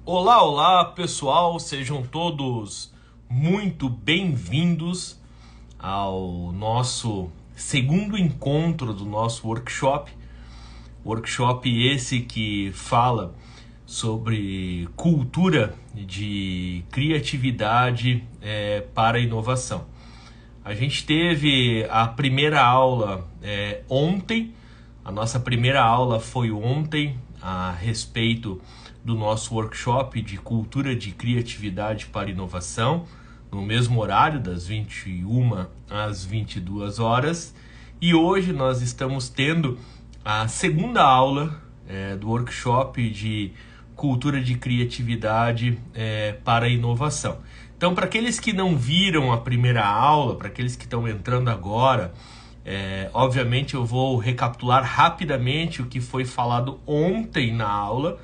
Olá, olá pessoal, sejam todos muito bem-vindos ao nosso segundo encontro do nosso workshop. Workshop esse que fala sobre cultura de criatividade para a inovação. A gente teve a primeira aula ontem, a nossa primeira aula foi ontem a respeito do nosso workshop de cultura de criatividade para inovação, no mesmo horário, das 21 às 22 horas. E hoje nós estamos tendo a segunda aula do workshop de cultura de criatividade para a inovação. Então, para aqueles que não viram a primeira aula, para aqueles que estão entrando agora, obviamente eu vou recapitular rapidamente o que foi falado ontem na aula,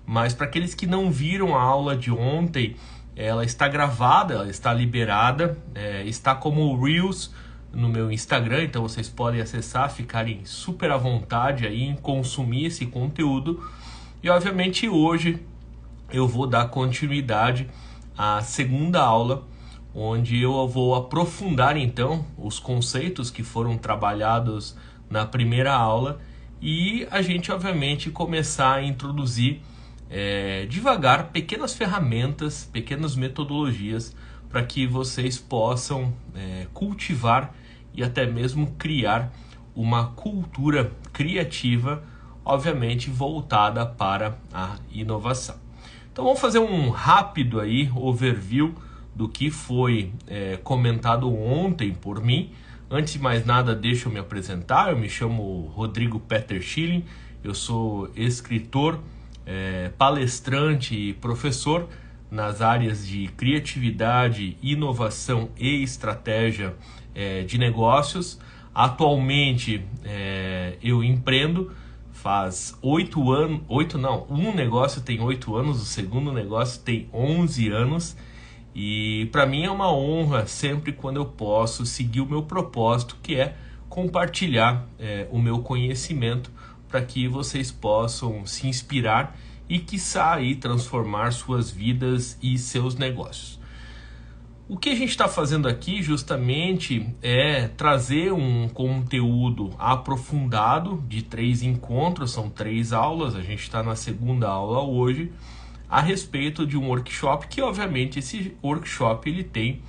mas para aqueles que não viram a aula de ontem, ela está gravada, ela está liberada, está como Reels no meu Instagram, então vocês podem acessar, ficarem super à vontade aí em consumir esse conteúdo. E obviamente hoje eu vou dar continuidade à segunda aula, onde eu vou aprofundar então os conceitos que foram trabalhados na primeira aula e a gente obviamente começar a introduzir devagar pequenas ferramentas, pequenas metodologias para que vocês possam cultivar e até mesmo criar uma cultura criativa, obviamente voltada para a inovação. Então vamos fazer um rápido aí overview do que foi comentado ontem por mim. Antes de mais nada, deixa eu me apresentar. Eu me chamo Rodrigo Peter Schilling, eu sou escritor, palestrante e professor nas áreas de criatividade, inovação e estratégia de negócios. Atualmente eu empreendo, faz 8 anos, um negócio tem 8 anos, o segundo negócio tem 11 anos, e para mim é uma honra sempre quando eu posso seguir o meu propósito, que é compartilhar o meu conhecimento para que vocês possam se inspirar e quiçá aí transformar suas vidas e seus negócios. O que a gente está fazendo aqui justamente é trazer um conteúdo aprofundado de 3 encontros, são 3 aulas, a gente está na segunda aula hoje, a respeito de um workshop que obviamente esse workshop ele tem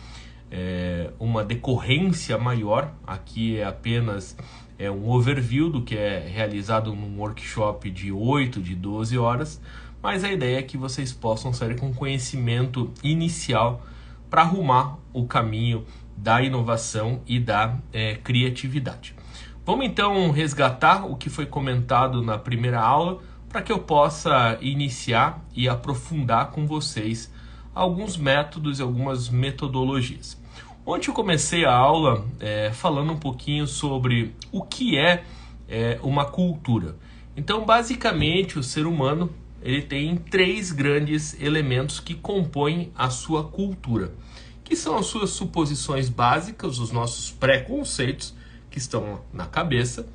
uma decorrência maior. Aqui é apenas um overview do que é realizado num workshop de 8, de 12 horas, mas a ideia é que vocês possam sair com conhecimento inicial para arrumar o caminho da inovação e da criatividade. Vamos então resgatar o que foi comentado na primeira aula para que eu possa iniciar e aprofundar com vocês alguns métodos e algumas metodologias. Ontem eu comecei a aula falando um pouquinho sobre o que é uma cultura. Então, basicamente, o ser humano ele tem 3 grandes elementos que compõem a sua cultura, que são as suas suposições básicas, os nossos preconceitos que estão na cabeça,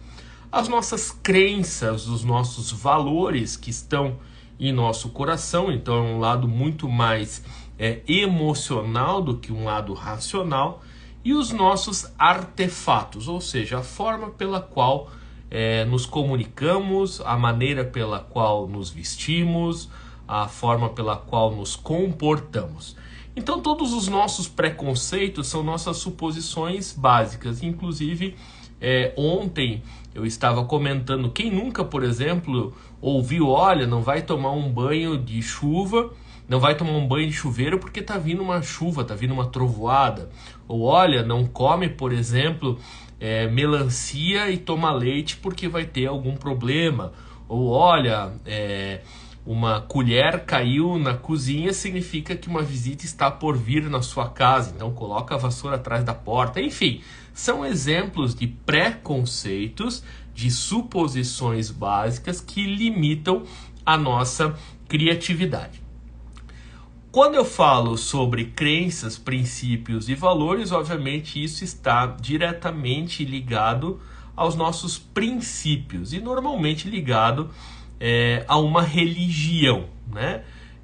as nossas crenças, os nossos valores que estão em nosso coração. Então é um lado muito mais emocional do que um lado racional, e os nossos artefatos, ou seja, a forma pela qual nos comunicamos, a maneira pela qual nos vestimos, a forma pela qual nos comportamos. Então todos os nossos preconceitos são nossas suposições básicas. Inclusive ontem eu estava comentando, quem nunca, por exemplo, ouviu, olha, não vai tomar um banho de chuva, não vai tomar um banho de chuveiro porque está vindo uma chuva, está vindo uma trovoada. Ou olha, não come, por exemplo, melancia e toma leite porque vai ter algum problema. Ou olha, uma colher caiu na cozinha, significa que uma visita está por vir na sua casa, então coloca a vassoura atrás da porta. Enfim, são exemplos de preconceitos, de suposições básicas que limitam a nossa criatividade. Quando eu falo sobre crenças, princípios e valores, obviamente isso está diretamente ligado aos nossos princípios e normalmente ligado a uma religião, né?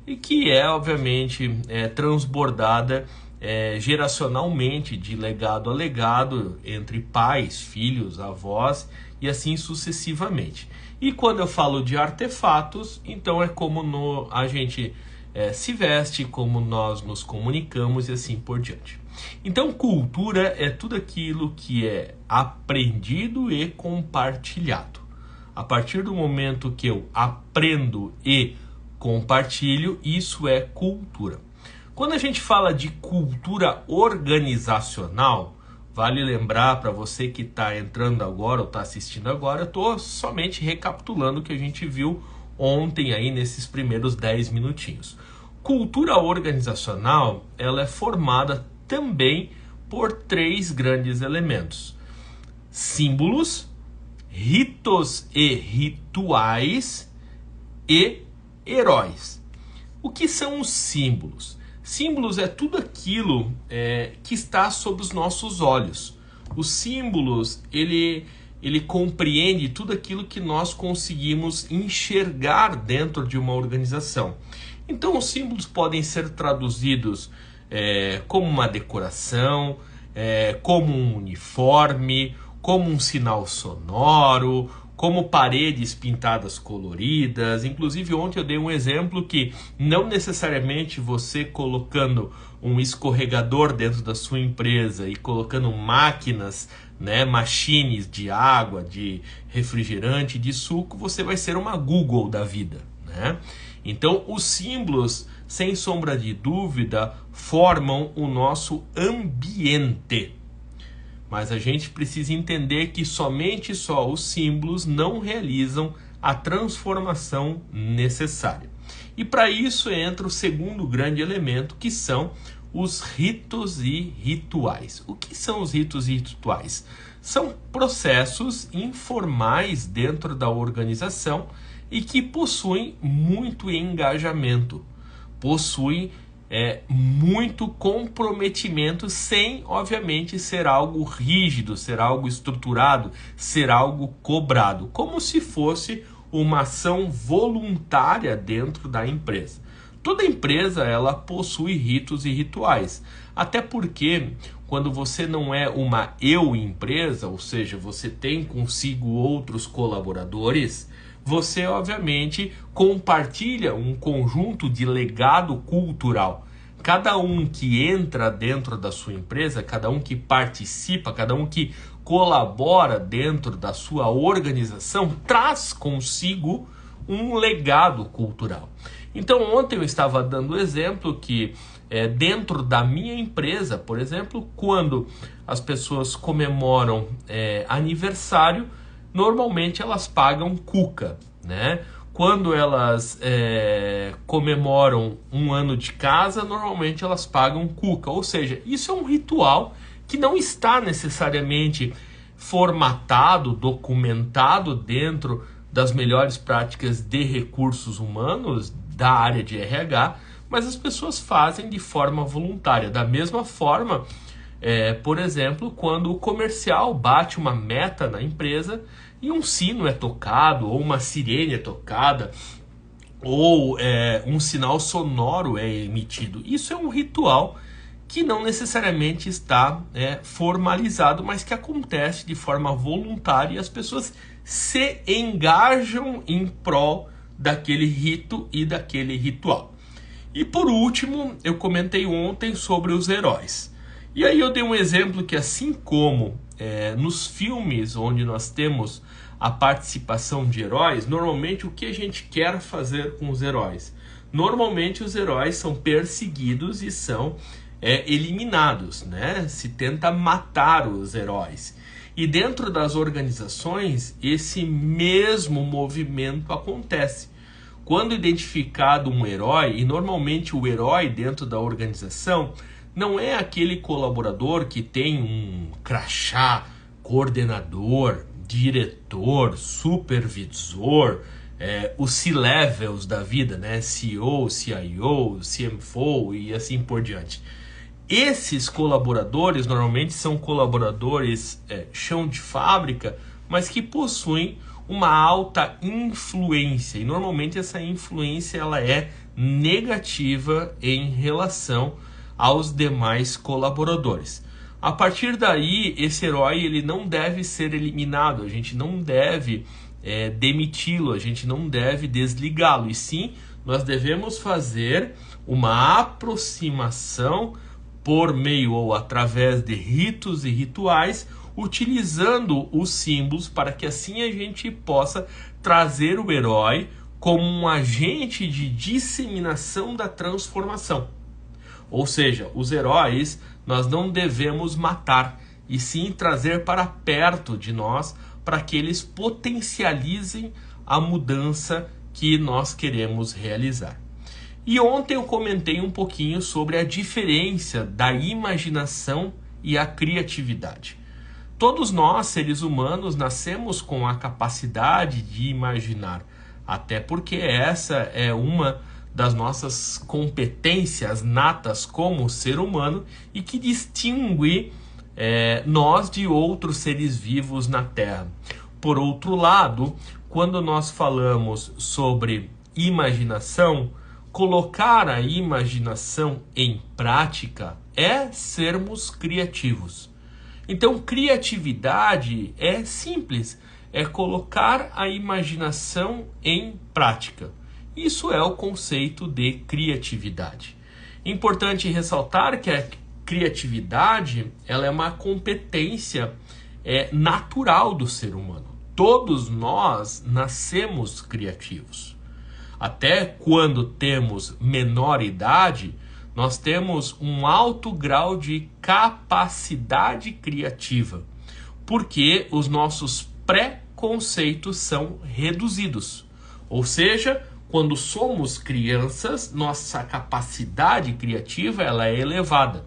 e que é, obviamente, transbordada geracionalmente, de legado a legado, entre pais, filhos, avós e assim sucessivamente. E quando eu falo de artefatos, então é como a gente se veste, como nós nos comunicamos e assim por diante. Então, cultura é tudo aquilo que é aprendido e compartilhado. A partir do momento que eu aprendo e compartilho, isso é cultura. Quando a gente fala de cultura organizacional, vale lembrar para você que está entrando agora ou está assistindo agora, eu estou somente recapitulando o que a gente viu ontem aí nesses primeiros 10 minutinhos. Cultura organizacional, ela é formada também por 3 grandes elementos: símbolos, ritos e rituais e heróis. O que são os símbolos? Símbolos é tudo aquilo que está sob os nossos olhos. Os símbolos, ele compreende tudo aquilo que nós conseguimos enxergar dentro de uma organização. Então, os símbolos podem ser traduzidos como uma decoração, como um uniforme, como um sinal sonoro, como paredes pintadas coloridas. Inclusive, ontem eu dei um exemplo que não necessariamente você colocando um escorregador dentro da sua empresa e colocando máquinas, machines de água, de refrigerante, de suco, você vai ser uma Google da vida, né? Então, os símbolos, sem sombra de dúvida, formam o nosso ambiente. Mas a gente precisa entender que somente só os símbolos não realizam a transformação necessária. E para isso entra o segundo grande elemento, que são os ritos e rituais. O que são os ritos e rituais? São processos informais dentro da organização e que possuem muito engajamento, possuem muito comprometimento, sem, obviamente, ser algo rígido, ser algo estruturado, ser algo cobrado, como se fosse uma ação voluntária dentro da empresa. Toda empresa, ela possui ritos e rituais, até porque quando você não é uma eu-empresa, ou seja, você tem consigo outros colaboradores, você, obviamente, compartilha um conjunto de legado cultural. Cada um que entra dentro da sua empresa, cada um que participa, cada um que colabora dentro da sua organização, traz consigo um legado cultural. Então, ontem eu estava dando o exemplo que dentro da minha empresa, por exemplo, quando as pessoas comemoram aniversário, normalmente elas pagam cuca, né? Quando elas comemoram um ano de casa, normalmente elas pagam cuca. Ou seja, isso é um ritual que não está necessariamente formatado, documentado dentro das melhores práticas de recursos humanos da área de RH, mas as pessoas fazem de forma voluntária. Da mesma forma, por exemplo, quando o comercial bate uma meta na empresa e um sino é tocado, ou uma sirene é tocada, ou um sinal sonoro é emitido. Isso é um ritual que não necessariamente está formalizado, mas que acontece de forma voluntária e as pessoas se engajam em prol daquele rito e daquele ritual. E por último, eu comentei ontem sobre os heróis. E aí eu dei um exemplo que, assim como nos filmes onde nós temos a participação de heróis, normalmente o que a gente quer fazer com os heróis? Normalmente os heróis são perseguidos e são eliminados, né? Se tenta matar os heróis. E dentro das organizações, esse mesmo movimento acontece. Quando identificado um herói, e normalmente o herói dentro da organização não é aquele colaborador que tem um crachá, coordenador, diretor, supervisor, os C-levels da vida, né? CEO, CIO, CFO e assim por diante. Esses colaboradores normalmente são colaboradores chão de fábrica, mas que possuem uma alta influência, e normalmente essa influência ela é negativa em relação aos demais colaboradores. A partir daí, esse herói ele não deve ser eliminado, a gente não deve demiti-lo, a gente não deve desligá-lo, e sim, nós devemos fazer uma aproximação por meio ou através de ritos e rituais, utilizando os símbolos para que assim a gente possa trazer o herói como um agente de disseminação da transformação. Ou seja, os heróis nós não devemos matar, e sim trazer para perto de nós para que eles potencializem a mudança que nós queremos realizar. E ontem eu comentei um pouquinho sobre a diferença da imaginação e a criatividade. Todos nós, seres humanos, nascemos com a capacidade de imaginar, até porque essa é uma das nossas competências natas como ser humano e que distingue nós de outros seres vivos na Terra. Por outro lado, quando nós falamos sobre imaginação, colocar a imaginação em prática é sermos criativos. Então, criatividade é simples, é colocar a imaginação em prática. Isso é o conceito de criatividade. Importante ressaltar que a criatividade ela é uma competência natural do ser humano. Todos nós nascemos criativos. Até quando temos menor idade, nós temos um alto grau de capacidade criativa, porque os nossos preconceitos são reduzidos. Ou seja, quando somos crianças, nossa capacidade criativa ela é elevada.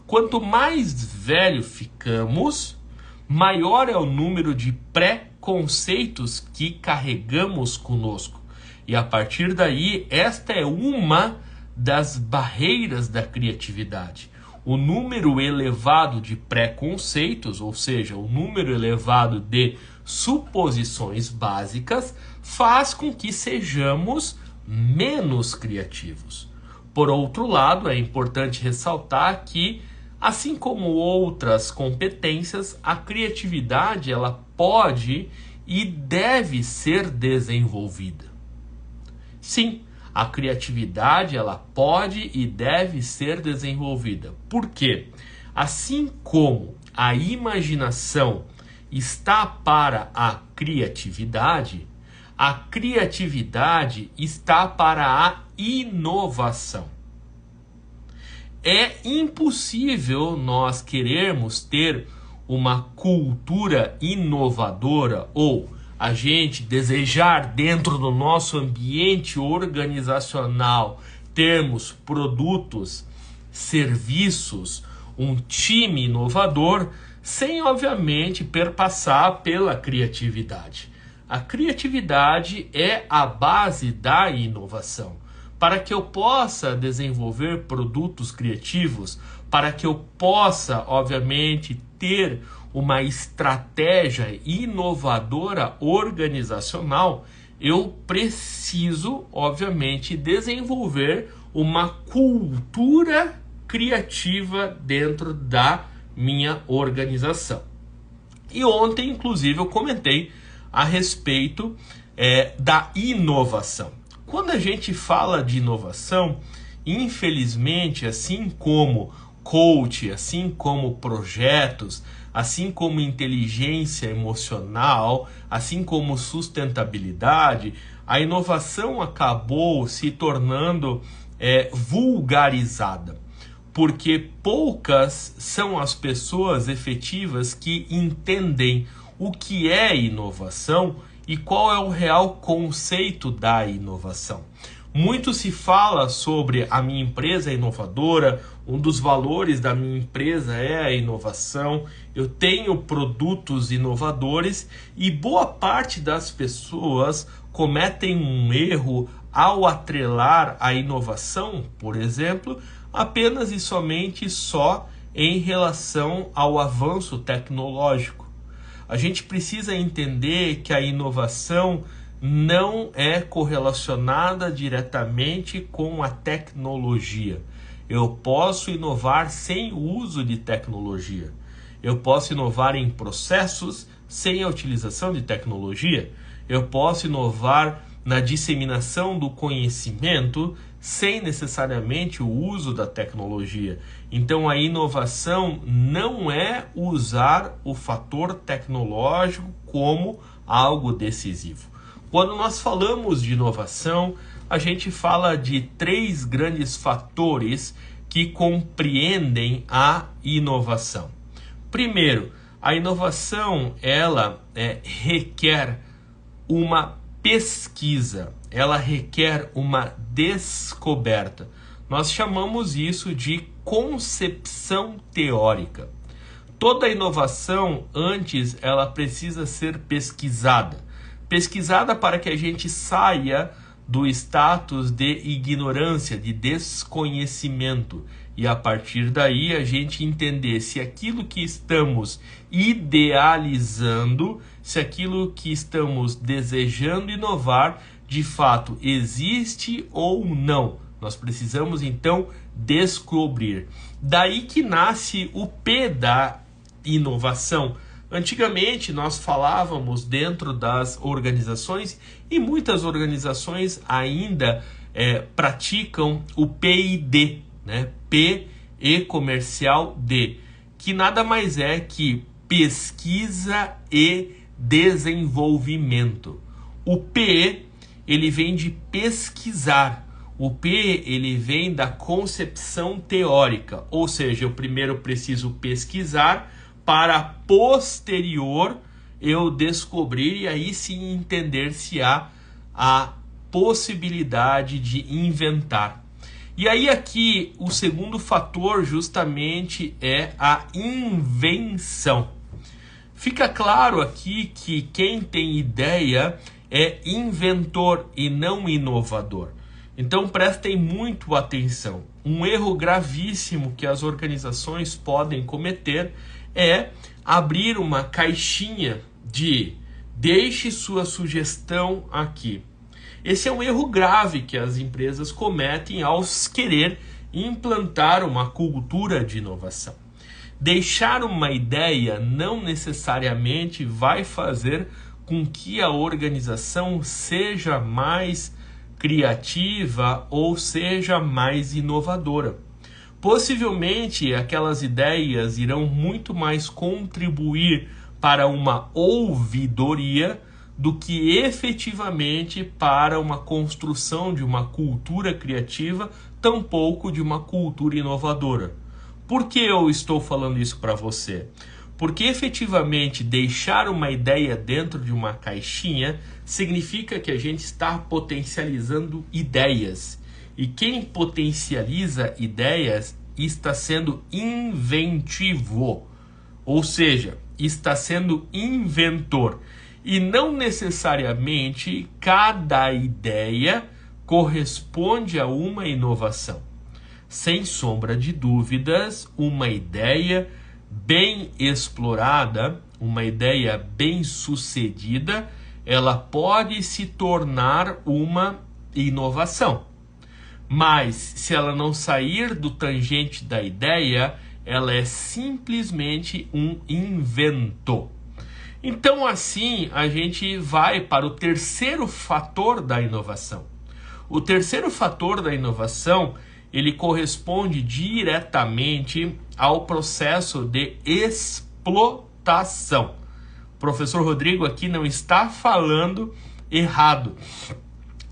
Quanto mais velho ficamos, maior é o número de preconceitos que carregamos conosco. E a partir daí, esta é uma das barreiras da criatividade. O número elevado de preconceitos, ou seja, o número elevado de suposições básicas, faz com que sejamos menos criativos. Por outro lado, é importante ressaltar que, assim como outras competências, a criatividade ela pode e deve ser desenvolvida. Sim, a criatividade ela pode e deve ser desenvolvida. Por quê? Assim como a imaginação está para a criatividade está para a inovação. É impossível nós querermos ter uma cultura inovadora ou a gente desejar dentro do nosso ambiente organizacional termos produtos, serviços, um time inovador, sem obviamente perpassar pela criatividade. A criatividade é a base da inovação. Para que eu possa desenvolver produtos criativos, para que eu possa, obviamente, ter uma estratégia inovadora organizacional, eu preciso, obviamente, desenvolver uma cultura criativa dentro da minha organização. E ontem, inclusive, eu comentei a respeito da inovação. Quando a gente fala de inovação, infelizmente, assim como coach, assim como projetos, assim como inteligência emocional, assim como sustentabilidade, a inovação acabou se tornando vulgarizada, porque poucas são as pessoas efetivas que entendem o que é inovação e qual é o real conceito da inovação. Muito se fala sobre a minha empresa é inovadora, um dos valores da minha empresa é a inovação, eu tenho produtos inovadores e boa parte das pessoas cometem um erro ao atrelar a inovação, por exemplo, apenas e somente só em relação ao avanço tecnológico. A gente precisa entender que a inovação não é correlacionada diretamente com a tecnologia. Eu posso inovar sem o uso de tecnologia. Eu posso inovar em processos sem a utilização de tecnologia. Eu posso inovar na disseminação do conhecimento sem necessariamente o uso da tecnologia. Então a inovação não é usar o fator tecnológico como algo decisivo. Quando nós falamos de inovação, a gente fala de 3 grandes fatores que compreendem a inovação. Primeiro, a inovação ela requer uma pesquisa, ela requer uma descoberta. Nós chamamos isso de concepção teórica. Toda inovação, antes, ela precisa ser pesquisada. Pesquisada para que a gente saia do status de ignorância, de desconhecimento. E a partir daí a gente entender se aquilo que estamos idealizando, se aquilo que estamos desejando inovar, de fato existe ou não. Nós precisamos então descobrir. Daí que nasce o P da inovação. Antigamente nós falávamos dentro das organizações, e muitas organizações ainda praticam o P&D, né? P e comercial D, que nada mais é que pesquisa e desenvolvimento. O P, ele vem de pesquisar. O P, ele vem da concepção teórica, ou seja, eu primeiro preciso pesquisar para posterior eu descobrir e aí sim entender se há a possibilidade de inventar. E aí aqui o segundo fator justamente é a invenção. Fica claro aqui que quem tem ideia é inventor e não inovador. Então prestem muito atenção. Um erro gravíssimo que as organizações podem cometer é abrir uma caixinha de deixe sua sugestão aqui. Esse é um erro grave que as empresas cometem ao querer implantar uma cultura de inovação. Deixar uma ideia não necessariamente vai fazer com que a organização seja mais criativa ou seja mais inovadora. Possivelmente aquelas ideias irão muito mais contribuir para uma ouvidoria do que efetivamente para uma construção de uma cultura criativa, tampouco de uma cultura inovadora. Por que eu estou falando isso para você? Porque efetivamente deixar uma ideia dentro de uma caixinha significa que a gente está potencializando ideias. E quem potencializa ideias está sendo inventivo, ou seja, está sendo inventor. E não necessariamente cada ideia corresponde a uma inovação. Sem sombra de dúvidas, uma ideia bem explorada, uma ideia bem sucedida, ela pode se tornar uma inovação. Mas se ela não sair do tangente da ideia, ela é simplesmente um invento. Então assim a gente vai para o terceiro fator da inovação. O terceiro fator da inovação, ele corresponde diretamente ao processo de explotação. O professor Rodrigo aqui não está falando errado.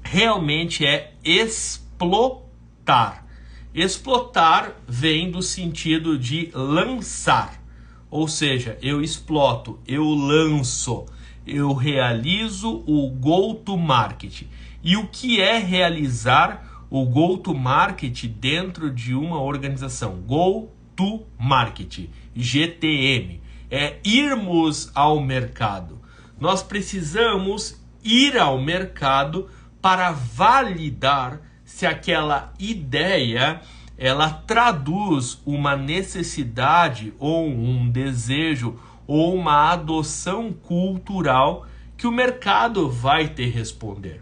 Realmente é explotar. Explotar vem do sentido de lançar. Ou seja, eu exploto, eu lanço, eu realizo o go-to-market. E o que é realizar o go-to-market dentro de uma organização? Go-to-market, GTM, é irmos ao mercado. Nós precisamos ir ao mercado para validar se aquela ideia ela traduz uma necessidade ou um desejo ou uma adoção cultural que o mercado vai te responder.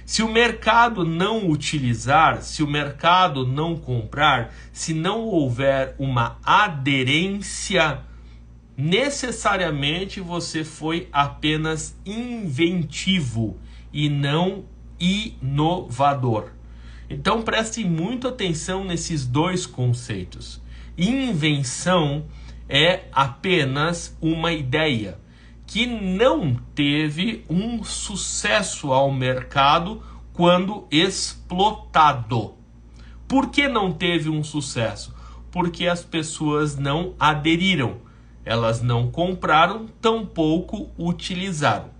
Se o mercado não utilizar, se o mercado não comprar, se não houver uma aderência, necessariamente você foi apenas inventivo e não inovador. Então prestem muito atenção nesses dois conceitos. Invenção é apenas uma ideia que não teve um sucesso ao mercado quando explotado. Por que não teve um sucesso? Porque as pessoas não aderiram, elas não compraram, tampouco utilizaram.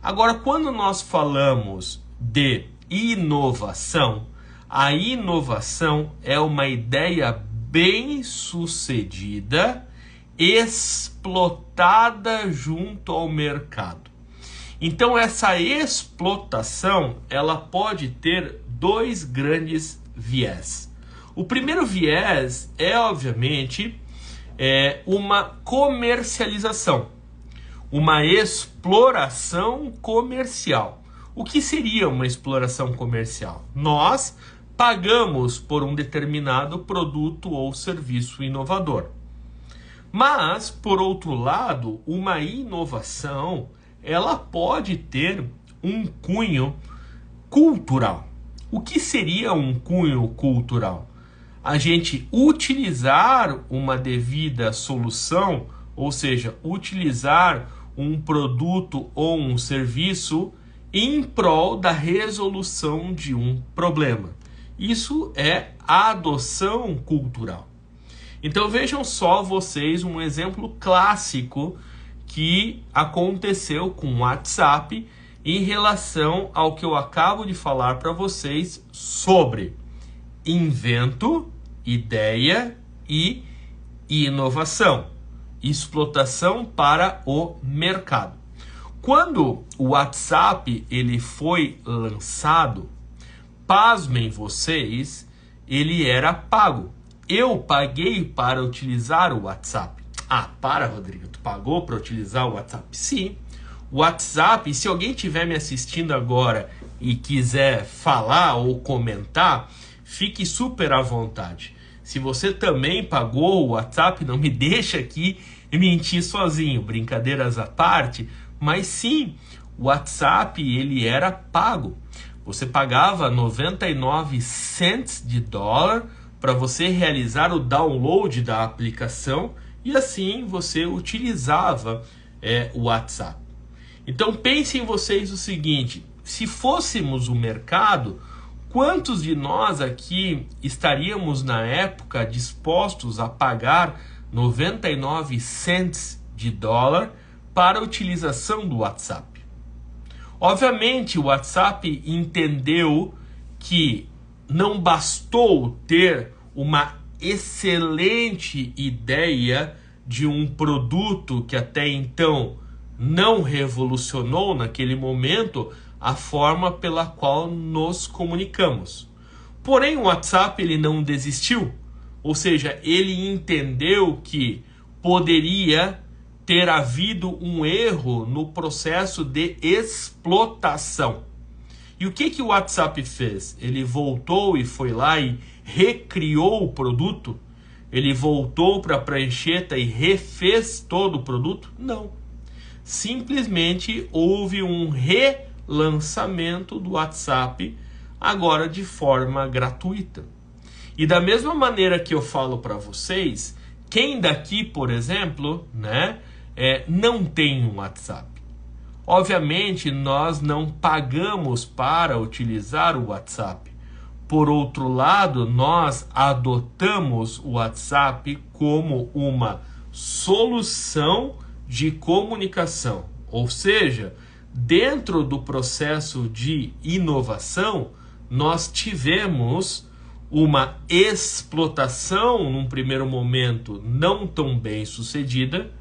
Agora, quando nós falamos de inovação, a inovação é uma ideia bem-sucedida, explotada junto ao mercado. Então essa explotação, ela pode ter dois grandes viés. O primeiro viés é, obviamente, uma comercialização, uma exploração comercial. O que seria uma exploração comercial? Nós pagamos por um determinado produto ou serviço inovador. Mas, por outro lado, uma inovação, ela pode ter um cunho cultural. O que seria um cunho cultural? A gente utilizar uma devida solução, ou seja, utilizar um produto ou um serviço em prol da resolução de um problema. Isso é adoção cultural. Então vejam só vocês um exemplo clássico que aconteceu com o WhatsApp em relação ao que eu acabo de falar para vocês sobre invento, ideia e inovação, explotação para o mercado. Quando o WhatsApp ele foi lançado, pasmem vocês, ele era pago. Eu paguei para utilizar o WhatsApp. Ah, para, Rodrigo, tu pagou para utilizar o WhatsApp? Sim. O WhatsApp, se alguém estiver me assistindo agora e quiser falar ou comentar, fique super à vontade. Se você também pagou o WhatsApp, não me deixa aqui mentir sozinho, brincadeiras à parte, mas sim, o WhatsApp ele era pago. Você pagava 99 cents de dólar para você realizar o download da aplicação e assim você utilizava o WhatsApp. Então pensem vocês o seguinte, se fôssemos o mercado, quantos de nós aqui estaríamos na época dispostos a pagar 99 cents de dólar para a utilização do WhatsApp? Obviamente o WhatsApp entendeu que não bastou ter uma excelente ideia de um produto que até então não revolucionou naquele momento a forma pela qual nos comunicamos. Porém, o WhatsApp ele não desistiu, ou seja, ele entendeu que poderia ter havido um erro no processo de explotação. E o que o WhatsApp fez? Ele voltou e foi lá e recriou o produto? Ele voltou para a prancheta e refez todo o produto? Não. Simplesmente houve um relançamento do WhatsApp, agora de forma gratuita. E da mesma maneira que eu falo para vocês, quem daqui, por exemplo, não tem um WhatsApp? Obviamente, nós não pagamos para utilizar o WhatsApp. Por outro lado, nós adotamos o WhatsApp como uma solução de comunicação. Ou seja, dentro do processo de inovação, nós tivemos uma explotação, num primeiro momento, não tão bem sucedida.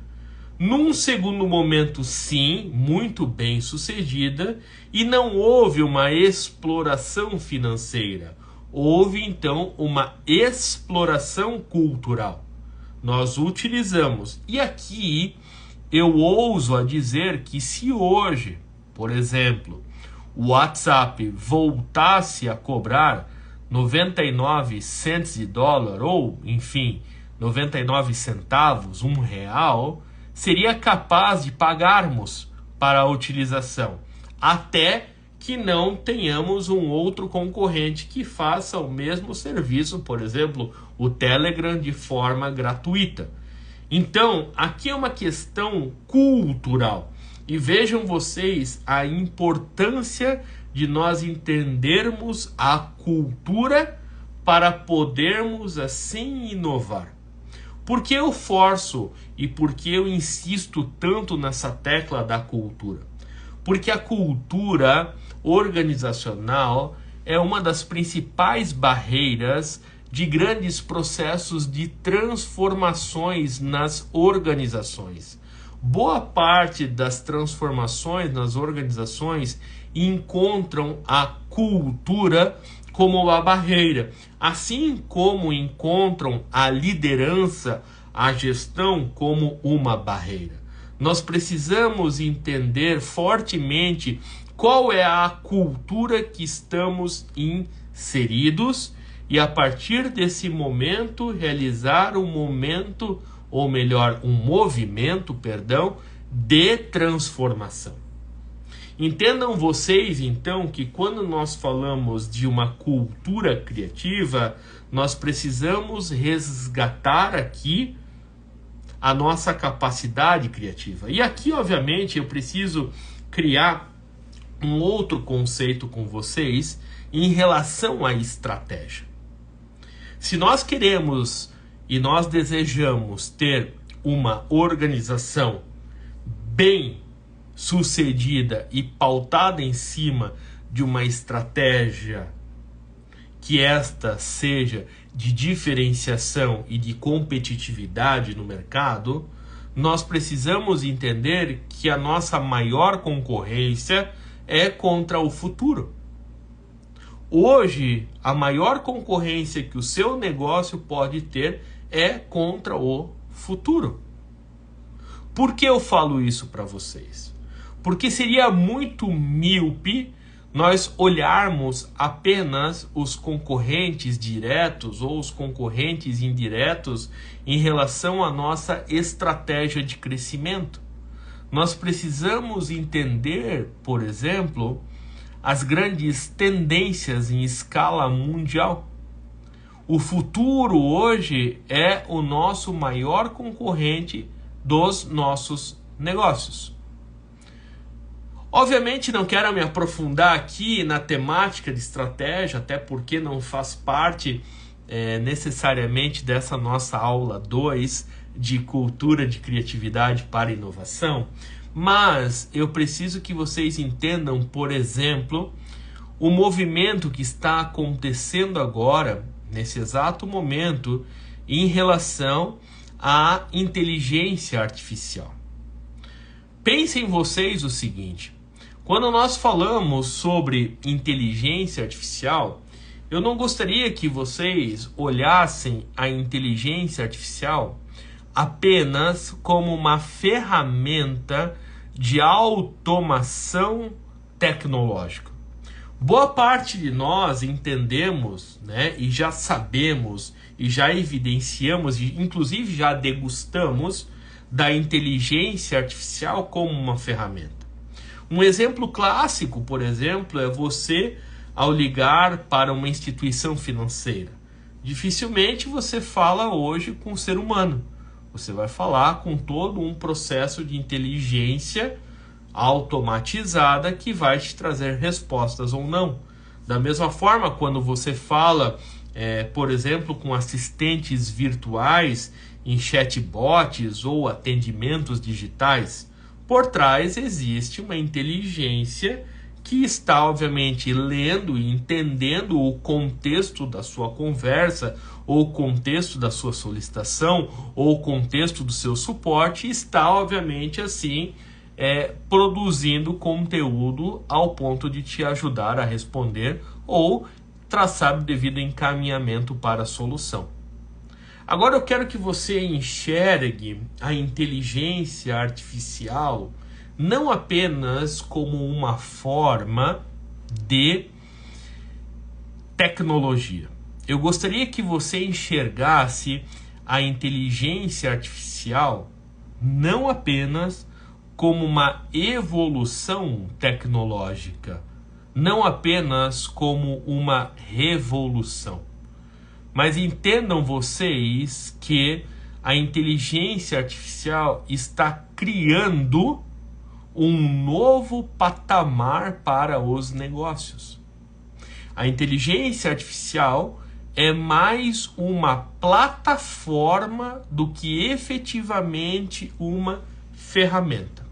Num segundo momento, sim, muito bem sucedida, e não houve uma exploração financeira. Houve, então, uma exploração cultural. Nós utilizamos. E aqui eu ouso a dizer que se hoje, por exemplo, o WhatsApp voltasse a cobrar 99 cents de dólar, ou, enfim, 99 centavos, R$ 1, seria capaz de pagarmos para a utilização, até que não tenhamos um outro concorrente que faça o mesmo serviço, por exemplo, o Telegram, de forma gratuita. Então, aqui é uma questão cultural. E vejam vocês a importância de nós entendermos a cultura para podermos assim inovar. Por que eu forço e por que eu insisto tanto nessa tecla da cultura? Porque a cultura organizacional é uma das principais barreiras de grandes processos de transformações nas organizações. Boa parte das transformações nas organizações encontram a cultura como a barreira, assim como encontram a liderança, a gestão como uma barreira. Nós precisamos entender fortemente qual é a cultura que estamos inseridos e, a partir desse momento, realizar um movimento, de transformação. Entendam vocês, então, que quando nós falamos de uma cultura criativa, nós precisamos resgatar aqui a nossa capacidade criativa. E aqui, obviamente, eu preciso criar um outro conceito com vocês em relação à estratégia. Se nós queremos e nós desejamos ter uma organização bem sucedida e pautada em cima de uma estratégia que esta seja de diferenciação e de competitividade no mercado, nós precisamos entender que a nossa maior concorrência é contra o futuro. Hoje, a maior concorrência que o seu negócio pode ter é contra o futuro. Por que eu falo isso para vocês? Porque seria muito míope nós olharmos apenas os concorrentes diretos ou os concorrentes indiretos em relação à nossa estratégia de crescimento. Nós precisamos entender, por exemplo, as grandes tendências em escala mundial. O futuro hoje é o nosso maior concorrente dos nossos negócios. Obviamente não quero me aprofundar aqui na temática de estratégia, até porque não faz parte necessariamente dessa nossa aula 2 de cultura de criatividade para inovação, mas eu preciso que vocês entendam, por exemplo, o movimento que está acontecendo agora, nesse exato momento, em relação à inteligência artificial. Pensem vocês o seguinte: quando nós falamos sobre inteligência artificial, eu não gostaria que vocês olhassem a inteligência artificial apenas como uma ferramenta de automação tecnológica. Boa parte de nós entendemos, e já sabemos, e já evidenciamos, e inclusive já degustamos da inteligência artificial como uma ferramenta. Um exemplo clássico, por exemplo, é você, ao ligar para uma instituição financeira. Dificilmente você fala hoje com o ser humano. Você vai falar com todo um processo de inteligência automatizada que vai te trazer respostas ou não. Da mesma forma, quando você fala, por exemplo, com assistentes virtuais em chatbots ou atendimentos digitais, por trás existe uma inteligência que está, obviamente, lendo e entendendo o contexto da sua conversa, ou o contexto da sua solicitação, ou o contexto do seu suporte, e está, obviamente, assim, produzindo conteúdo ao ponto de te ajudar a responder ou traçar o devido encaminhamento para a solução. Agora eu quero que você enxergue a inteligência artificial não apenas como uma forma de tecnologia. Eu gostaria que você enxergasse a inteligência artificial não apenas como uma evolução tecnológica, não apenas como uma revolução. Mas entendam vocês que a inteligência artificial está criando um novo patamar para os negócios. A inteligência artificial é mais uma plataforma do que efetivamente uma ferramenta.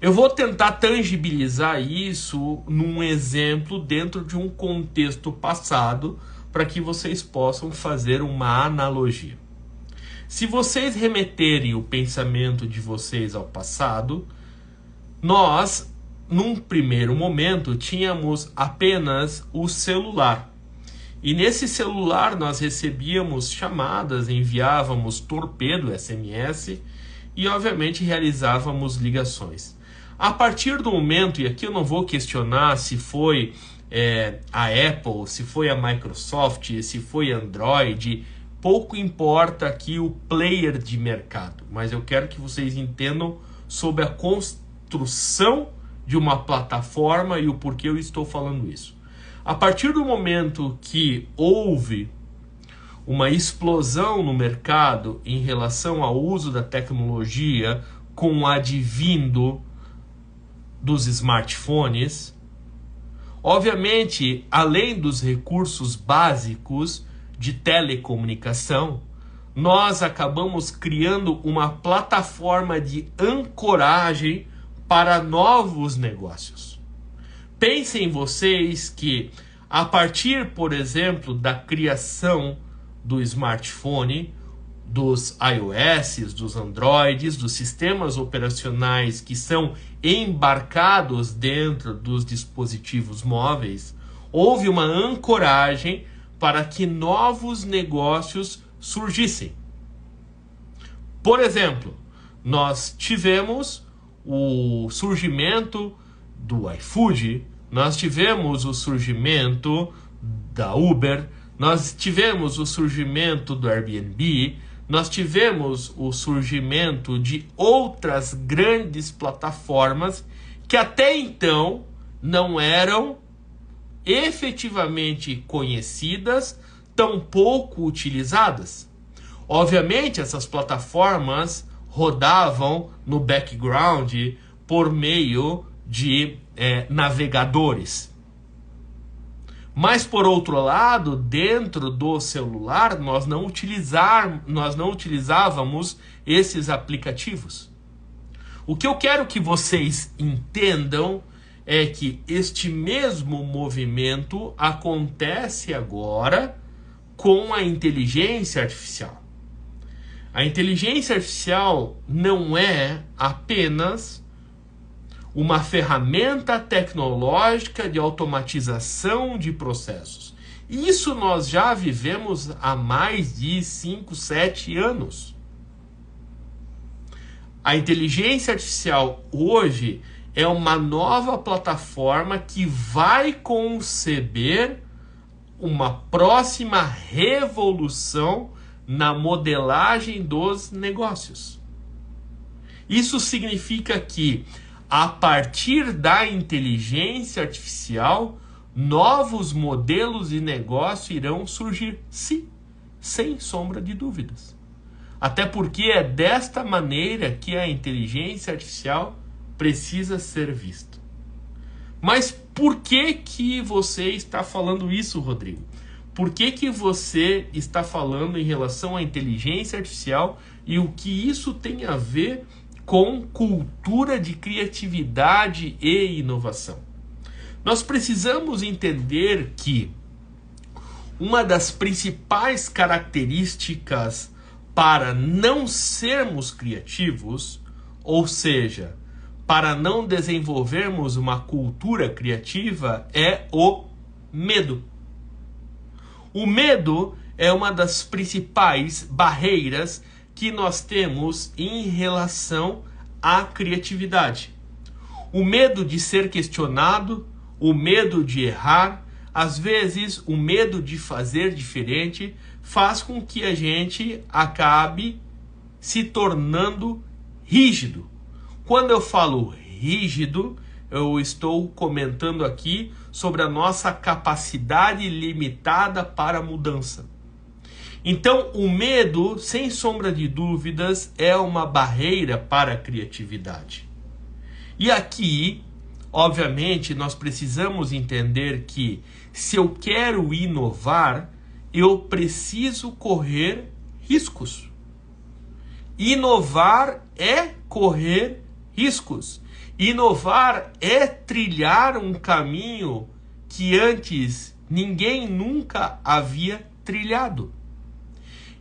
Eu vou tentar tangibilizar isso num exemplo dentro de um contexto passado para que vocês possam fazer uma analogia. Se vocês remeterem o pensamento de vocês ao passado, nós, num primeiro momento, tínhamos apenas o celular. E nesse celular nós recebíamos chamadas, enviávamos torpedo, SMS, e obviamente realizávamos ligações. A partir do momento, e aqui eu não vou questionar se foi a Apple, se foi a Microsoft, se foi Android, pouco importa aqui o player de mercado, mas eu quero que vocês entendam sobre a construção de uma plataforma e o porquê eu estou falando isso. A partir do momento que houve uma explosão no mercado em relação ao uso da tecnologia com o advindo dos smartphones, obviamente, além dos recursos básicos de telecomunicação, nós acabamos criando uma plataforma de ancoragem para novos negócios. Pensem vocês que a partir, por exemplo, da criação do smartphone, dos iOS, dos Androids, dos sistemas operacionais que são embarcados dentro dos dispositivos móveis, houve uma ancoragem para que novos negócios surgissem. Por exemplo, nós tivemos o surgimento do iFood, nós tivemos o surgimento da Uber, nós tivemos o surgimento do Airbnb, nós tivemos o surgimento de outras grandes plataformas que até então não eram efetivamente conhecidas, tampouco utilizadas. Obviamente, essas plataformas rodavam no background por meio de navegadores. Mas, por outro lado, dentro do celular, nós não utilizávamos esses aplicativos. O que eu quero que vocês entendam é que este mesmo movimento acontece agora com a inteligência artificial. A inteligência artificial não é apenas uma ferramenta tecnológica de automatização de processos. Isso nós já vivemos há mais de 5, 7 anos. A inteligência artificial hoje é uma nova plataforma que vai conceber uma próxima revolução na modelagem dos negócios. Isso significa que, a partir da inteligência artificial, novos modelos de negócio irão surgir, sim, sem sombra de dúvidas. Até porque é desta maneira que a inteligência artificial precisa ser vista. Mas por que você está falando isso, Rodrigo? Por que você está falando em relação à inteligência artificial e o que isso tem a ver com cultura de criatividade e inovação? Nós precisamos entender que uma das principais características para não sermos criativos, ou seja, para não desenvolvermos uma cultura criativa, é o medo. O medo é uma das principais barreiras que nós temos em relação à criatividade. O medo de ser questionado, o medo de errar, às vezes o medo de fazer diferente faz com que a gente acabe se tornando rígido. Quando eu falo rígido, eu estou comentando aqui sobre a nossa capacidade limitada para a mudança. Então, o medo, sem sombra de dúvidas, é uma barreira para a criatividade. E aqui, obviamente, nós precisamos entender que se eu quero inovar, eu preciso correr riscos. Inovar é correr riscos. Inovar é trilhar um caminho que antes ninguém nunca havia trilhado.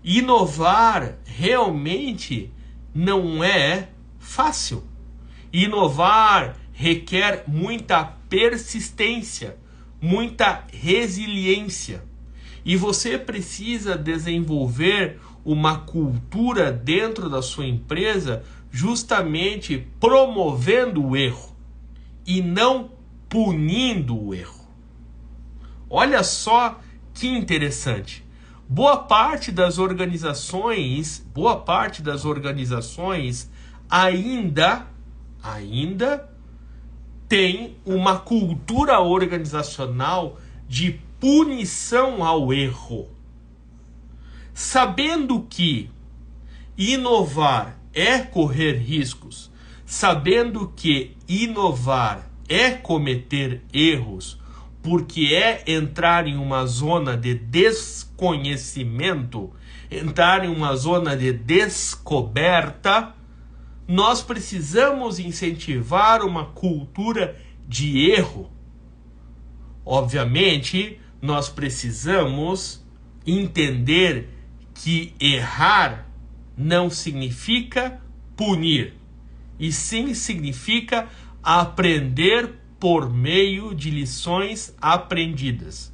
Inovar realmente não é fácil. Inovar requer muita persistência, muita resiliência. E você precisa desenvolver uma cultura dentro da sua empresa justamente promovendo o erro e não punindo o erro. Olha só que interessante. Boa parte das organizações ainda tem uma cultura organizacional de punição ao erro. Sabendo que inovar é correr riscos, sabendo que inovar é cometer erros, porque é entrar em uma zona de desconhecimento, entrar em uma zona de descoberta, nós precisamos incentivar uma cultura de erro. Obviamente, nós precisamos entender que errar não significa punir, e sim significa aprender por meio de lições aprendidas.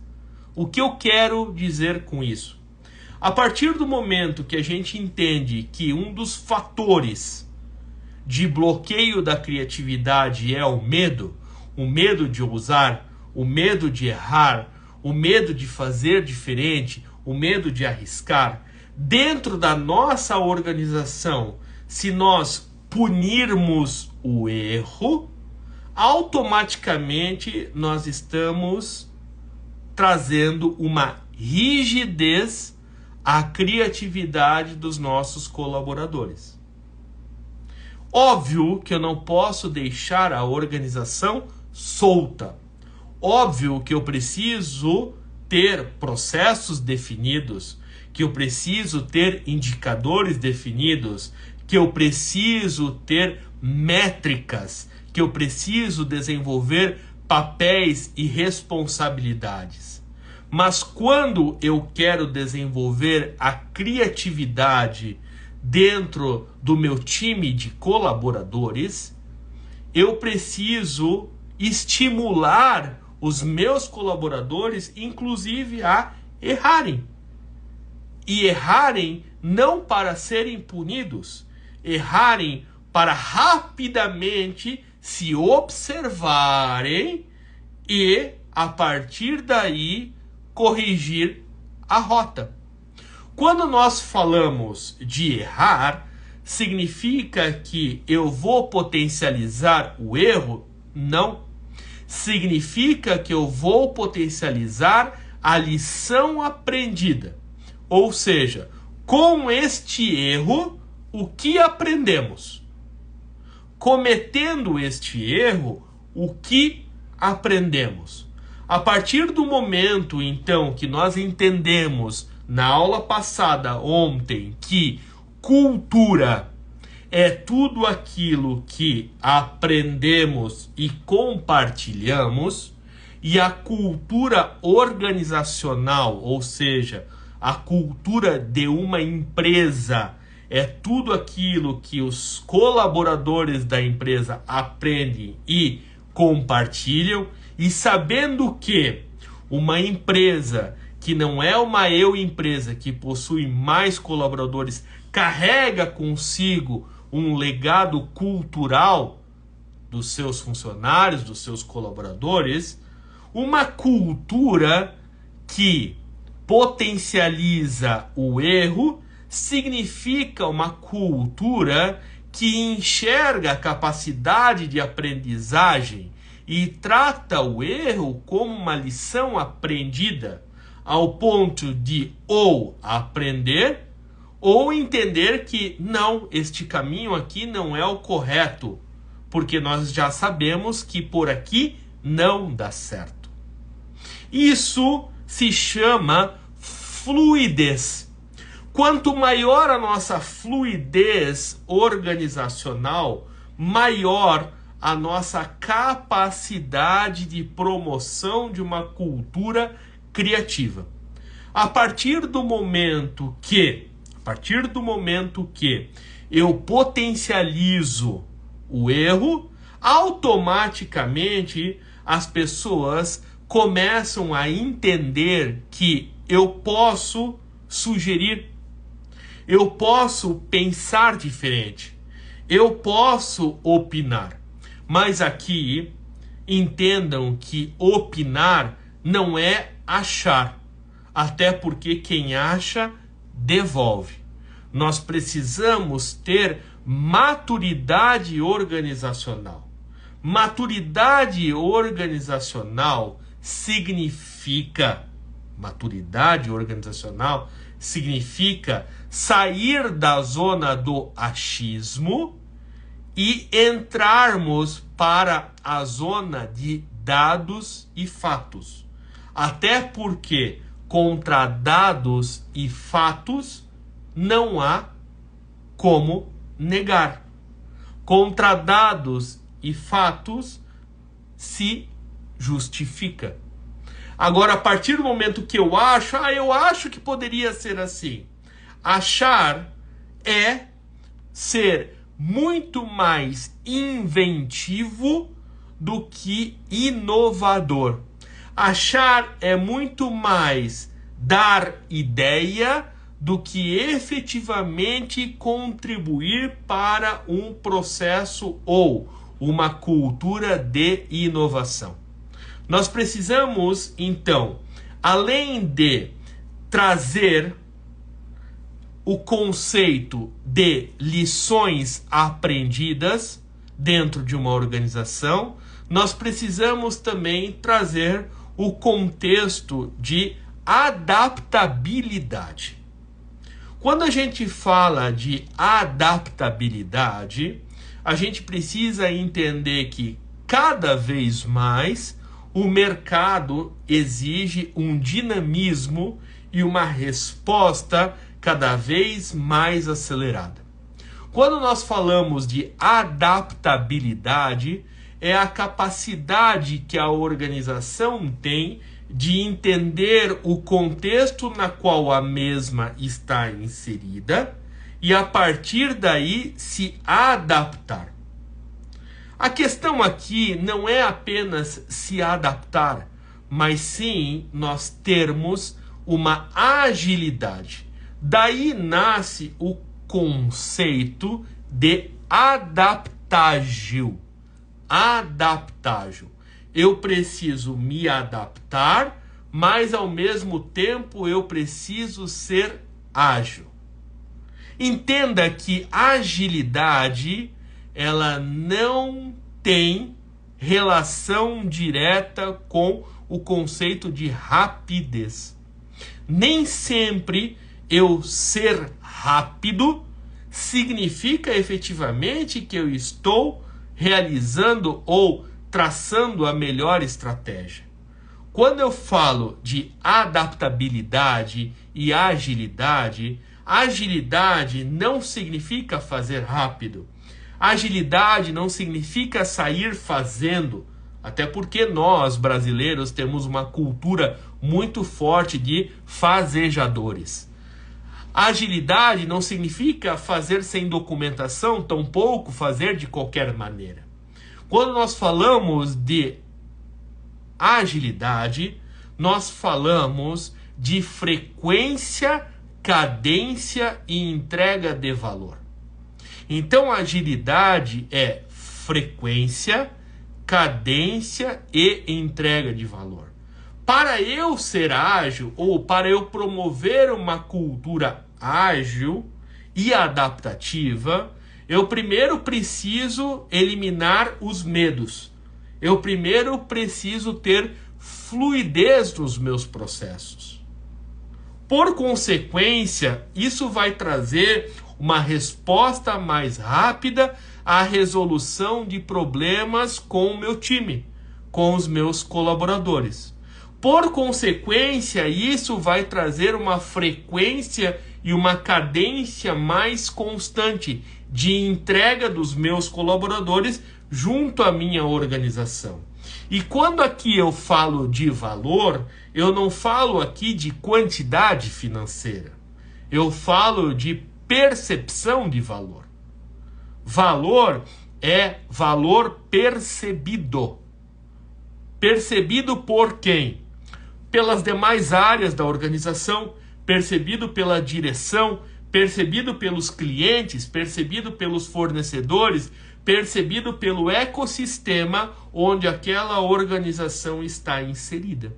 O que eu quero dizer com isso? A partir do momento que a gente entende que um dos fatores de bloqueio da criatividade é o medo de ousar, o medo de errar, o medo de fazer diferente, o medo de arriscar, dentro da nossa organização, se nós punirmos o erro, automaticamente nós estamos trazendo uma rigidez à criatividade dos nossos colaboradores. Óbvio que eu não posso deixar a organização solta. Óbvio que eu preciso ter processos definidos, que eu preciso ter indicadores definidos, que eu preciso ter métricas, que eu preciso desenvolver papéis e responsabilidades. Mas quando eu quero desenvolver a criatividade dentro do meu time de colaboradores, eu preciso estimular os meus colaboradores, inclusive, a errarem. E errarem não para serem punidos, errarem para rapidamente se observarem e, a partir daí, corrigir a rota. Quando nós falamos de errar, significa que eu vou potencializar o erro? Não. Significa que eu vou potencializar a lição aprendida. Ou seja, com este erro, o que aprendemos? Cometendo este erro, o que aprendemos? A partir do momento, então, que nós entendemos na aula passada, ontem, que cultura é tudo aquilo que aprendemos e compartilhamos, e a cultura organizacional, ou seja, a cultura de uma empresa, é tudo aquilo que os colaboradores da empresa aprendem e compartilham, e sabendo que uma empresa que não é uma empresa que possui mais colaboradores, carrega consigo um legado cultural dos seus funcionários, dos seus colaboradores, uma cultura que potencializa o erro significa uma cultura que enxerga a capacidade de aprendizagem e trata o erro como uma lição aprendida, ao ponto de ou aprender ou entender que não, este caminho aqui não é o correto, porque nós já sabemos que por aqui não dá certo. Isso se chama fluidez. Quanto maior a nossa fluidez organizacional, maior a nossa capacidade de promoção de uma cultura criativa. A partir do momento que eu potencializo o erro, automaticamente as pessoas começam a entender que eu posso sugerir, eu posso pensar diferente, eu posso opinar. Mas aqui, entendam que opinar não é achar, até porque quem acha, devolve. Nós precisamos ter maturidade organizacional. Maturidade organizacional significa sair da zona do achismo e entrarmos para a zona de dados e fatos. Até porque contra dados e fatos não há como negar. Contra dados e fatos se justifica. Agora, a partir do momento que eu acho que poderia ser assim. Achar é ser muito mais inventivo do que inovador. Achar é muito mais dar ideia do que efetivamente contribuir para um processo ou uma cultura de inovação. Nós precisamos, então, além de trazer o conceito de lições aprendidas dentro de uma organização, nós precisamos também trazer o contexto de adaptabilidade. Quando a gente fala de adaptabilidade, a gente precisa entender que cada vez mais o mercado exige um dinamismo e uma resposta cada vez mais acelerada. Quando nós falamos de adaptabilidade, é a capacidade que a organização tem de entender o contexto na qual a mesma está inserida e, a partir daí, se adaptar. A questão aqui não é apenas se adaptar, mas sim nós termos uma agilidade. Daí nasce o conceito de adaptágil. Adaptágil. Eu preciso me adaptar, mas ao mesmo tempo eu preciso ser ágil. Entenda que agilidade, ela não tem relação direta com o conceito de rapidez. Nem sempre eu ser rápido significa efetivamente que eu estou realizando ou traçando a melhor estratégia. Quando eu falo de adaptabilidade e agilidade, agilidade não significa fazer rápido. Agilidade não significa sair fazendo, até porque nós, brasileiros, temos uma cultura muito forte de fazejadores. Agilidade não significa fazer sem documentação, tampouco fazer de qualquer maneira. Quando nós falamos de agilidade, nós falamos de frequência, cadência e entrega de valor. Então, a agilidade é frequência, cadência e entrega de valor. Para eu ser ágil, ou para eu promover uma cultura ágil e adaptativa, eu primeiro preciso eliminar os medos. Eu primeiro preciso ter fluidez nos meus processos. Por consequência, isso vai trazer uma resposta mais rápida à resolução de problemas com o meu time, com os meus colaboradores. Por consequência, isso vai trazer uma frequência e uma cadência mais constante de entrega dos meus colaboradores junto à minha organização. E quando aqui eu falo de valor, eu não falo aqui de quantidade financeira. Eu falo de percepção de valor. Valor é valor percebido. Percebido por quem? Pelas demais áreas da organização, percebido pela direção, percebido pelos clientes, percebido pelos fornecedores, percebido pelo ecossistema onde aquela organização está inserida.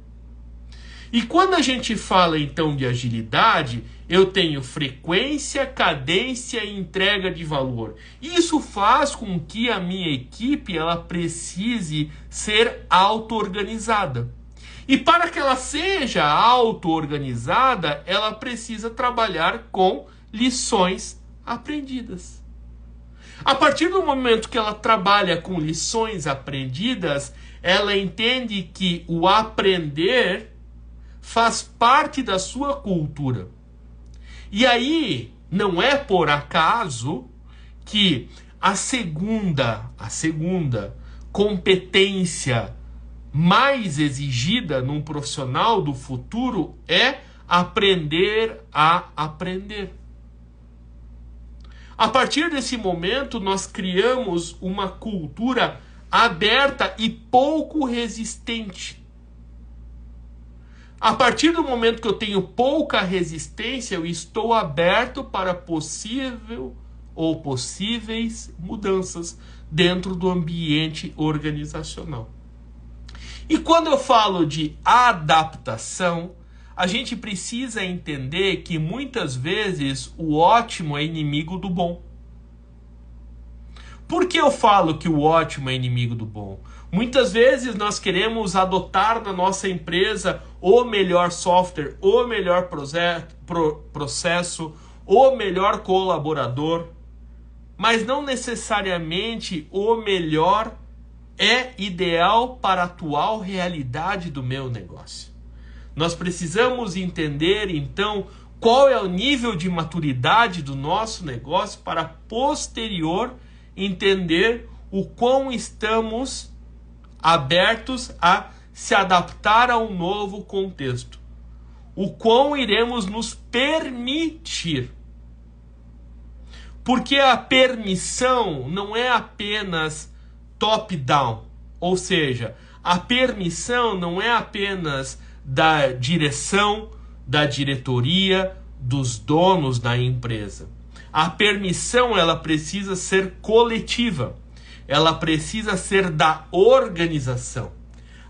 E quando a gente fala então de agilidade, eu tenho frequência, cadência e entrega de valor. Isso faz com que a minha equipe ela precise ser auto-organizada. E para que ela seja auto-organizada, ela precisa trabalhar com lições aprendidas. A partir do momento que ela trabalha com lições aprendidas, ela entende que o aprender faz parte da sua cultura. E aí, não é por acaso que a segunda competência mais exigida num profissional do futuro é aprender a aprender. A partir desse momento, nós criamos uma cultura aberta e pouco resistente. A partir do momento que eu tenho pouca resistência, eu estou aberto para possível ou possíveis mudanças dentro do ambiente organizacional. E quando eu falo de adaptação, a gente precisa entender que muitas vezes o ótimo é inimigo do bom. Por que eu falo que o ótimo é inimigo do bom? Muitas vezes nós queremos adotar na nossa empresa o melhor software, o melhor processo, o melhor colaborador, mas não necessariamente o melhor é ideal para a atual realidade do meu negócio. Nós precisamos entender, então, qual é o nível de maturidade do nosso negócio para posterior entender o quão estamos abertos a se adaptar a um novo contexto. O quão iremos nos permitir. Porque a permissão não é apenas top-down, ou seja, a permissão não é apenas da direção, da diretoria, dos donos da empresa. A permissão ela precisa ser coletiva, ela precisa ser da organização.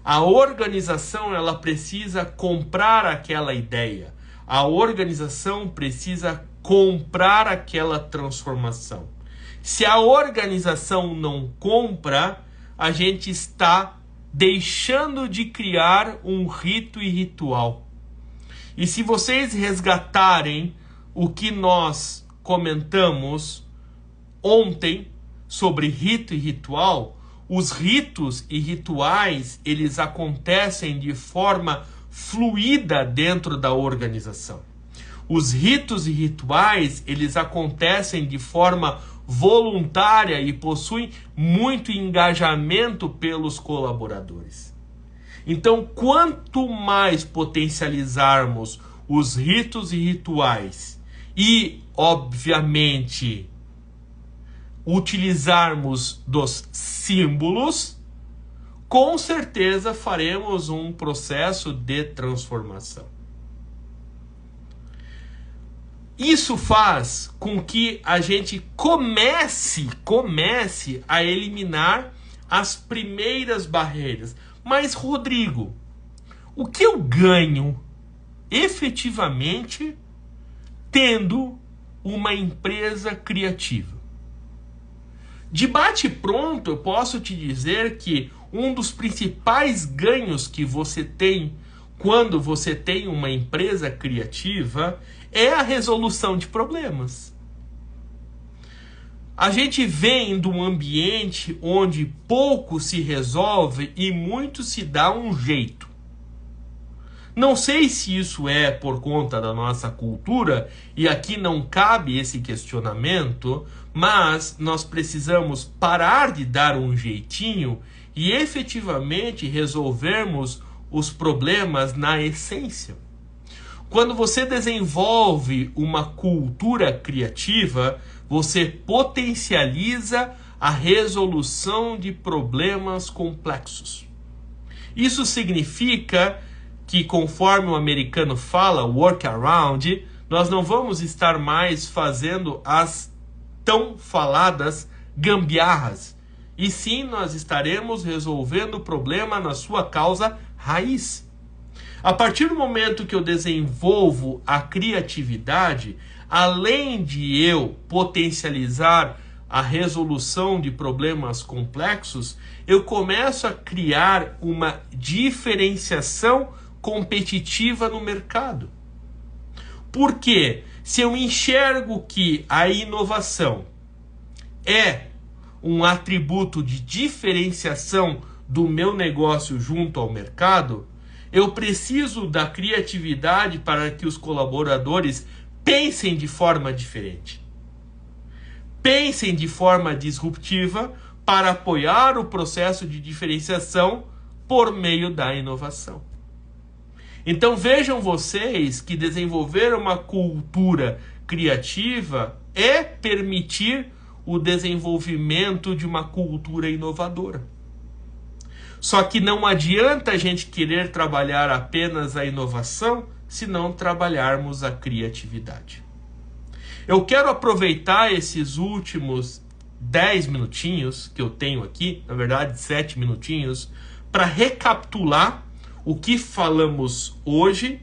A organização ela precisa comprar aquela ideia, a organização precisa comprar aquela transformação. Se a organização não compra, a gente está deixando de criar um rito e ritual. E se vocês resgatarem o que nós comentamos ontem sobre rito e ritual, os ritos e rituais, eles acontecem de forma fluida dentro da organização. Os ritos e rituais, eles acontecem de forma voluntária e possuem muito engajamento pelos colaboradores. Então, quanto mais potencializarmos os ritos e rituais e, obviamente, utilizarmos dos símbolos, com certeza faremos um processo de transformação. Isso faz com que a gente comece a eliminar as primeiras barreiras. Mas, Rodrigo, o que eu ganho efetivamente tendo uma empresa criativa? De bate-pronto, eu posso te dizer que um dos principais ganhos que você tem quando você tem uma empresa criativa é a resolução de problemas. A gente vem de um ambiente onde pouco se resolve e muito se dá um jeito. Não sei se isso é por conta da nossa cultura, e aqui não cabe esse questionamento, mas nós precisamos parar de dar um jeitinho e efetivamente resolvermos os problemas na essência. Quando você desenvolve uma cultura criativa, você potencializa a resolução de problemas complexos. Isso significa que, conforme o americano fala, workaround, nós não vamos estar mais fazendo as tão faladas gambiarras, e sim nós estaremos resolvendo o problema na sua causa raiz. A partir do momento que eu desenvolvo a criatividade, além de eu potencializar a resolução de problemas complexos, eu começo a criar uma diferenciação competitiva no mercado. Porque se eu enxergo que a inovação é um atributo de diferenciação do meu negócio junto ao mercado, eu preciso da criatividade para que os colaboradores pensem de forma diferente. Pensem de forma disruptiva para apoiar o processo de diferenciação por meio da inovação. Então vejam vocês que desenvolver uma cultura criativa é permitir o desenvolvimento de uma cultura inovadora. Só que não adianta a gente querer trabalhar apenas a inovação se não trabalharmos a criatividade. Eu quero aproveitar esses últimos 10 minutinhos que eu tenho aqui, na verdade 7 minutinhos, para recapitular o que falamos hoje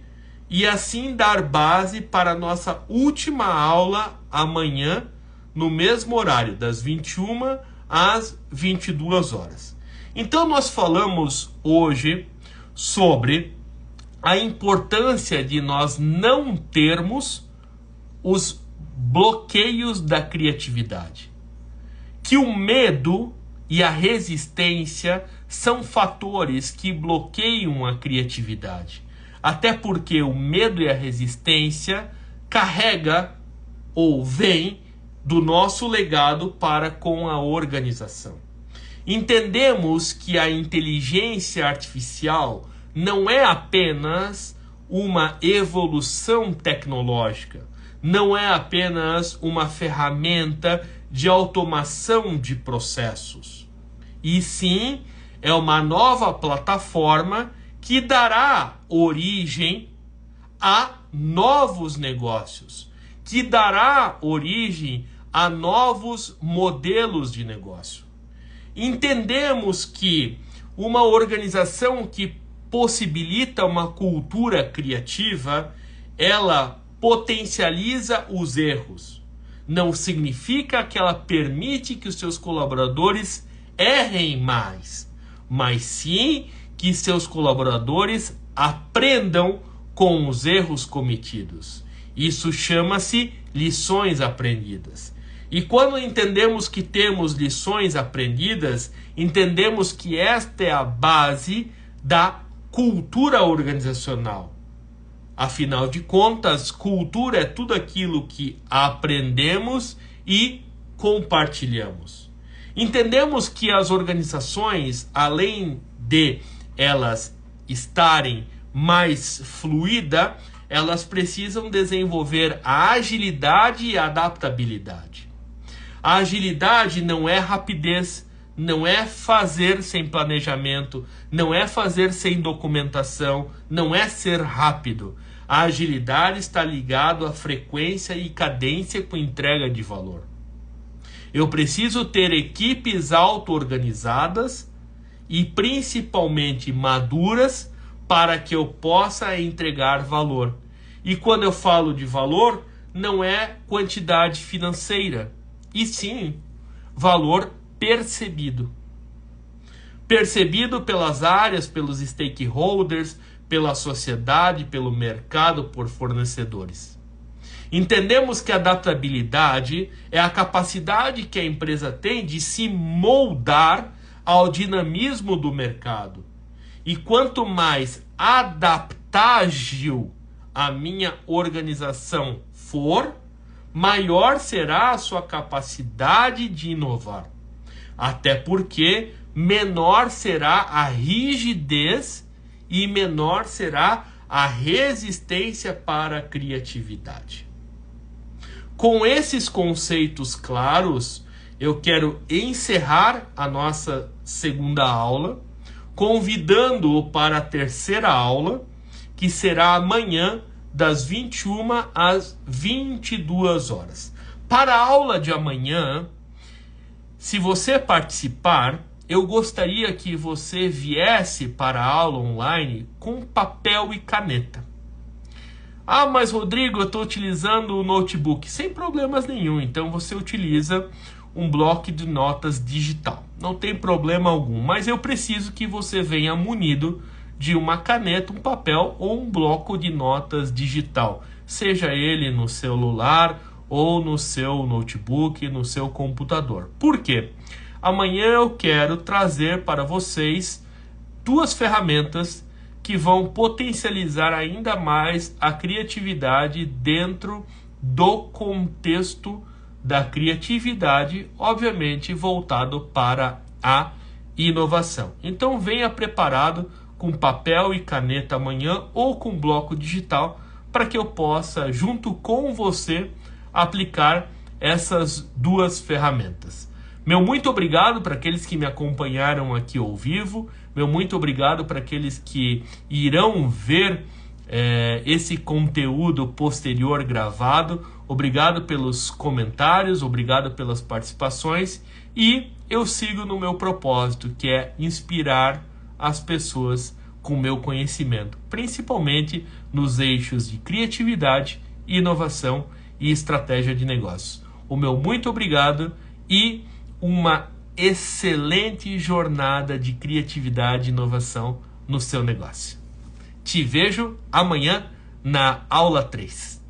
e assim dar base para a nossa última aula amanhã, no mesmo horário, das 21 às 22 horas. Então nós falamos hoje sobre a importância de nós não termos os bloqueios da criatividade. Que o medo e a resistência são fatores que bloqueiam a criatividade. Até porque o medo e a resistência carrega ou vem do nosso legado para com a organização. Entendemos que a inteligência artificial não é apenas uma evolução tecnológica, não é apenas uma ferramenta de automação de processos, e sim é uma nova plataforma que dará origem a novos negócios, que dará origem a novos modelos de negócio. Entendemos que uma organização que possibilita uma cultura criativa, ela potencializa os erros. Não significa que ela permite que os seus colaboradores errem mais, mas sim que seus colaboradores aprendam com os erros cometidos. Isso chama-se lições aprendidas. E quando entendemos que temos lições aprendidas, entendemos que esta é a base da cultura organizacional. Afinal de contas, cultura é tudo aquilo que aprendemos e compartilhamos. Entendemos que as organizações, além de elas estarem mais fluidas, elas precisam desenvolver a agilidade e a adaptabilidade. A agilidade não é rapidez, não é fazer sem planejamento, não é fazer sem documentação, não é ser rápido. A agilidade está ligada à frequência e cadência com entrega de valor. Eu preciso ter equipes auto-organizadas e principalmente maduras para que eu possa entregar valor. E quando eu falo de valor, não é quantidade financeira, e sim valor percebido. Percebido pelas áreas, pelos stakeholders, pela sociedade, pelo mercado, por fornecedores. Entendemos que a adaptabilidade é a capacidade que a empresa tem de se moldar ao dinamismo do mercado. E quanto mais adaptável a minha organização for, maior será a sua capacidade de inovar. Até porque menor será a rigidez e menor será a resistência para a criatividade. Com esses conceitos claros, eu quero encerrar a nossa segunda aula, convidando-o para a terceira aula, que será amanhã, das 21 às 22 horas. Para a aula de amanhã, se você participar, eu gostaria que você viesse para a aula online com papel e caneta. Ah, mas Rodrigo, eu estou utilizando o notebook. Sem problemas nenhum, então você utiliza um bloco de notas digital. Não tem problema algum, mas eu preciso que você venha munido de uma caneta, um papel ou um bloco de notas digital. Seja ele no celular ou no seu notebook, no seu computador. Por quê? Amanhã eu quero trazer para vocês duas ferramentas que vão potencializar ainda mais a criatividade dentro do contexto da criatividade, obviamente voltado para a inovação. Então venha preparado com papel e caneta amanhã ou com bloco digital para que eu possa, junto com você, aplicar essas duas ferramentas. Meu muito obrigado para aqueles que me acompanharam aqui ao vivo. Meu muito obrigado para aqueles que irão ver esse conteúdo posterior gravado. Obrigado pelos comentários, obrigado pelas participações. E eu sigo no meu propósito, que é inspirar as pessoas com meu conhecimento, principalmente nos eixos de criatividade, inovação e estratégia de negócios. O meu muito obrigado e uma excelente jornada de criatividade e inovação no seu negócio. Te vejo amanhã na aula 3.